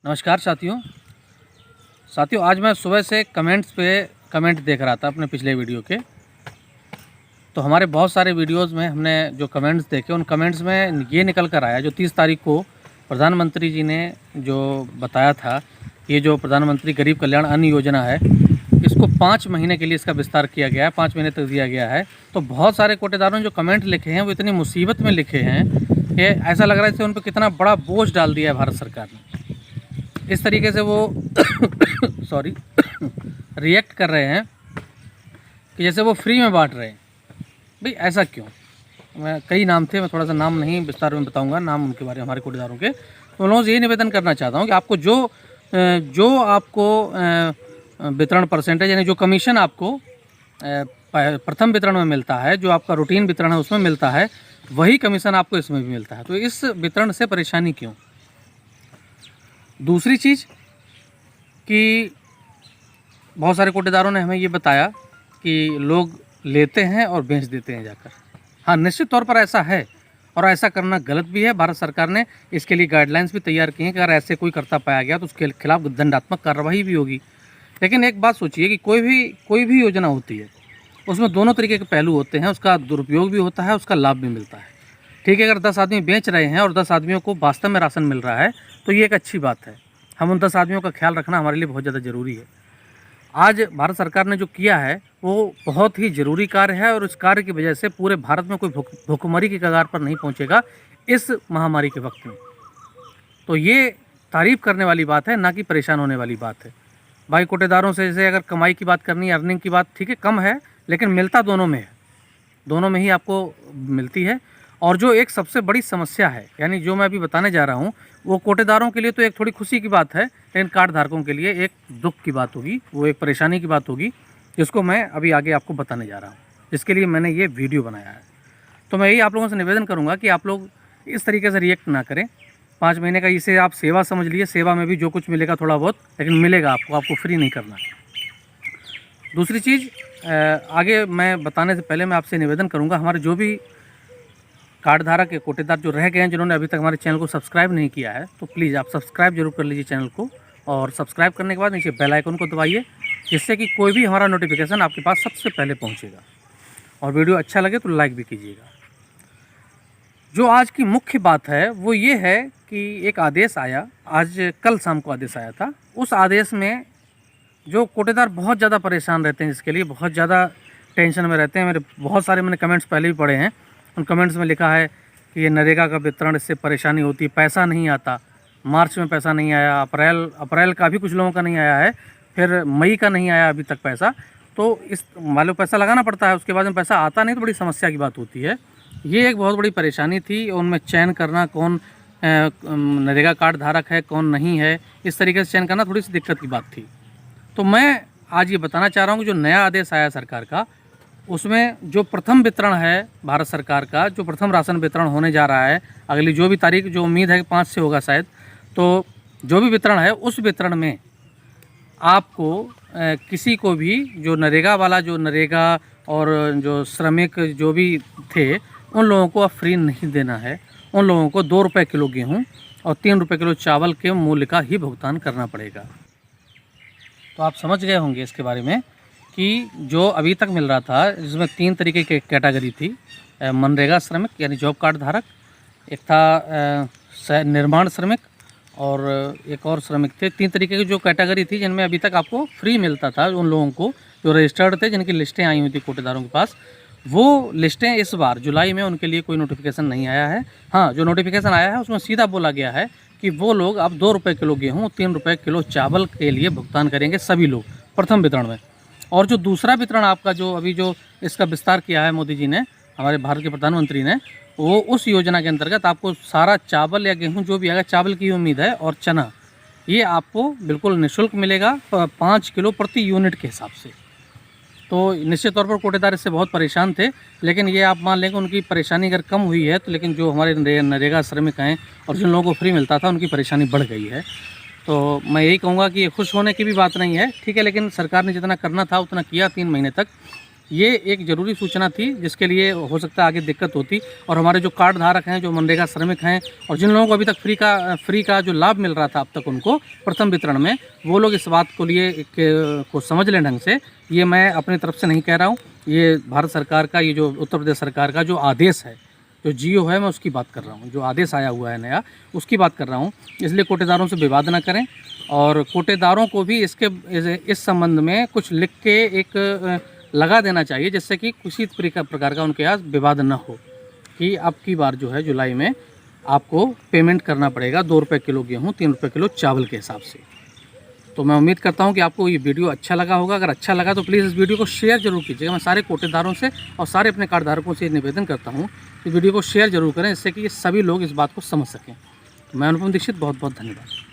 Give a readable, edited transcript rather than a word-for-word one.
नमस्कार साथियों आज मैं सुबह से कमेंट देख रहा था अपने पिछले वीडियो के। तो हमारे बहुत सारे वीडियोस में हमने जो कमेंट्स देखे उन कमेंट्स में ये निकल कर आया, जो 30 तारीख को प्रधानमंत्री जी ने जो बताया था, ये जो प्रधानमंत्री गरीब कल्याण अन्न योजना है, इसको 5 महीने के लिए इसका विस्तार किया गया है, 5 महीने तक दिया गया है। तो बहुत सारे कोटेदारों ने जो कमेंट लिखे हैं वो इतनी मुसीबत में लिखे हैं कि ऐसा लग रहा है जैसे उन पर कितना बड़ा बोझ डाल दिया है भारत सरकार ने। इस तरीके से वो रिएक्ट कर रहे हैं कि जैसे वो फ्री में बांट रहे हैं। भाई ऐसा क्यों? मैं कई नाम थे, मैं थोड़ा सा नाम नहीं विस्तार में बताऊंगा, नाम उनके बारे में हमारे कोटेदारों के। तो उन लोगों से यही निवेदन करना चाहता हूं कि आपको जो आपको वितरण परसेंटेज यानी जो कमीशन आपको प्रथम वितरण में मिलता है, जो आपका रूटीन वितरण है उसमें मिलता है, वही कमीशन आपको इसमें भी मिलता है। तो इस वितरण से परेशानी क्यों? दूसरी चीज़ कि बहुत सारे कोटेदारों ने हमें ये बताया कि लोग लेते हैं और बेच देते हैं जाकर। हाँ, निश्चित तौर पर ऐसा है और ऐसा करना गलत भी है। भारत सरकार ने इसके लिए गाइडलाइंस भी तैयार की हैं कि अगर ऐसे कोई करता पाया गया तो उसके खिलाफ दंडात्मक कार्रवाई भी होगी। लेकिन एक बात सोचिए कि कोई भी योजना होती है उसमें दोनों तरीके के पहलू होते हैं। उसका दुरुपयोग भी होता है, उसका लाभ भी मिलता है। ठीक है, अगर 10 आदमी बेच रहे हैं और 10 आदमियों को वास्तव में राशन मिल रहा है तो ये एक अच्छी बात है। हम उन 10 आदमियों का ख्याल रखना हमारे लिए बहुत ज़्यादा ज़रूरी है। आज भारत सरकार ने जो किया है वो बहुत ही ज़रूरी कार्य है और इस कार्य की वजह से पूरे भारत में कोई भुखमरी की कगार पर नहीं पहुंचेगा इस महामारी के वक्त में। तो ये तारीफ़ करने वाली बात है, ना कि परेशान होने वाली बात है। भाई कोटेदारों से जैसे अगर कमाई की बात करनी है, अर्निंग की बात, ठीक है, कम है लेकिन मिलता दोनों में है, दोनों में ही आपको मिलती है। और जो एक सबसे बड़ी समस्या है, यानी जो मैं अभी बताने जा रहा हूँ, वो कोटेदारों के लिए तो एक थोड़ी खुशी की बात है, लेकिन कार्ड धारकों के लिए एक दुख की बात होगी, वो एक परेशानी की बात होगी, जिसको मैं अभी आगे आपको बताने जा रहा हूँ, जिसके लिए मैंने ये वीडियो बनाया है। तो मैं यही आप लोगों से निवेदन करूँगा कि आप लोग इस तरीके से रिएक्ट ना करें। 5 महीने का इसे आप सेवा समझ लिए, सेवा में भी जो कुछ मिलेगा थोड़ा बहुत, लेकिन मिलेगा आपको फ्री नहीं करना। दूसरी चीज़, आगे मैं बताने से पहले मैं आपसे निवेदन करूँगा, हमारे जो भी कार्ड धारक के कोटेदार जो रह गए हैं, जिन्होंने अभी तक हमारे चैनल को सब्सक्राइब नहीं किया है, तो प्लीज़ आप सब्सक्राइब जरूर कर लीजिए चैनल को। और सब्सक्राइब करने के बाद नीचे बेल आइकन को दबाइए, जिससे कि कोई भी हमारा नोटिफिकेशन आपके पास सबसे पहले पहुंचेगा। और वीडियो अच्छा लगे तो लाइक भी कीजिएगा। जो आज की मुख्य बात है वो ये है कि एक आदेश आया, आज कल शाम को आदेश आया था। उस आदेश में जो कोटेदार बहुत ज़्यादा परेशान रहते हैं, जिसके लिए बहुत ज़्यादा टेंशन में रहते हैं, मैंने कमेंट्स पहले भी पढ़े हैं। उन कमेंट्स में लिखा है कि ये नरेगा का वितरण, इससे परेशानी होती है, पैसा नहीं आता, मार्च में पैसा नहीं आया, अप्रैल का भी कुछ लोगों का नहीं आया है, फिर मई का नहीं आया अभी तक पैसा। तो इस मान लो पैसा लगाना पड़ता है, उसके बाद में पैसा आता नहीं तो बड़ी समस्या की बात होती है। ये एक बहुत बड़ी परेशानी थी। उनमें चयन करना, कौन नरेगा कार्ड धारक है कौन नहीं है, इस तरीके से चयन करना थोड़ी सी दिक्कत की बात थी। तो मैं आज ये बताना चाह रहा हूँ कि जो नया आदेश आया सरकार का, उसमें जो प्रथम वितरण है भारत सरकार का, जो प्रथम राशन वितरण होने जा रहा है अगली जो भी तारीख, जो उम्मीद है कि 5 से होगा शायद, तो जो भी वितरण है उस वितरण में आपको किसी को भी जो नरेगा वाला, जो नरेगा और जो श्रमिक जो भी थे, उन लोगों को अब फ्री नहीं देना है। उन लोगों को 2 रुपये किलो गेहूँ और 3 रुपये किलो चावल के मूल्य का ही भुगतान करना पड़ेगा। तो आप समझ गए होंगे इसके बारे में कि जो अभी तक मिल रहा था, जिसमें 3 तरीके की कैटेगरी थी, मनरेगा श्रमिक यानी जॉब कार्ड धारक, एक था निर्माण श्रमिक और एक और श्रमिक थे। 3 तरीके की जो कैटेगरी थी जिनमें अभी तक आपको फ्री मिलता था उन लोगों को जो रजिस्टर्ड थे, जिनकी लिस्टें आई हुई थी कोटेदारों के पास। वो लिस्टें इस बार जुलाई में उनके लिए कोई नोटिफिकेशन नहीं आया है। हाँ, जो नोटिफिकेशन आया है उसमें सीधा बोला गया है कि वो लोग अब 2 रुपये किलो गेहूँ, 3 रुपये किलो चावल के लिए भुगतान करेंगे सभी लोग प्रथम वितरण में। और जो दूसरा वितरण आपका जो इसका विस्तार किया है मोदी जी ने, हमारे भारत के प्रधानमंत्री ने, वो उस योजना के अंतर्गत आपको सारा चावल या गेहूं जो भी आएगा, चावल की उम्मीद है, और चना, ये आपको बिल्कुल निःशुल्क मिलेगा 5 किलो प्रति यूनिट के हिसाब से। तो निश्चित तौर पर कोटेदार इससे बहुत परेशान थे, लेकिन ये आप मान लें कि उनकी परेशानी अगर कम हुई है तो, लेकिन जो हमारे नरेगा श्रमिक हैं और जिन लोगों को फ्री मिलता था उनकी परेशानी बढ़ गई है। तो मैं यही कहूँगा कि खुश होने की भी बात नहीं है, ठीक है, लेकिन सरकार ने जितना करना था उतना किया 3 महीने तक। ये एक ज़रूरी सूचना थी, जिसके लिए हो सकता है आगे दिक्कत होती, और हमारे जो कार्ड धारक हैं, जो मनरेगा श्रमिक हैं, और जिन लोगों को अभी तक फ्री का जो लाभ मिल रहा था अब तक उनको प्रथम वितरण में, वो लोग इस बात को समझ लें ढंग से। ये मैं अपनी तरफ से नहीं कह रहा हूँ, ये भारत सरकार का, ये जो उत्तर प्रदेश सरकार का जो आदेश है, जो जियो है, मैं उसकी बात कर रहा हूँ, जो आदेश आया हुआ है नया, उसकी बात कर रहा हूँ। इसलिए कोटेदारों से विवाद ना करें, और कोटेदारों को भी इस संबंध में कुछ लिख के एक लगा देना चाहिए, जिससे कि किसी प्रकार का उनके यहाँ विवाद न हो, कि अब की बार जो है जुलाई में आपको पेमेंट करना पड़ेगा 2 रुपये किलो गेहूँ, 3 रुपये किलो चावल के हिसाब से। तो मैं उम्मीद करता हूं कि आपको ये वीडियो अच्छा लगा होगा। अगर अच्छा लगा तो प्लीज़ इस वीडियो को शेयर जरूर कीजिएगा। मैं सारे कोटेदारों से और सारे अपने कार्ड धारकों से निवेदन करता हूं कि वीडियो को शेयर जरूर करें, जिससे कि सभी लोग इस बात को समझ सकें। तो मैं अनुपम दीक्षित, बहुत बहुत धन्यवाद।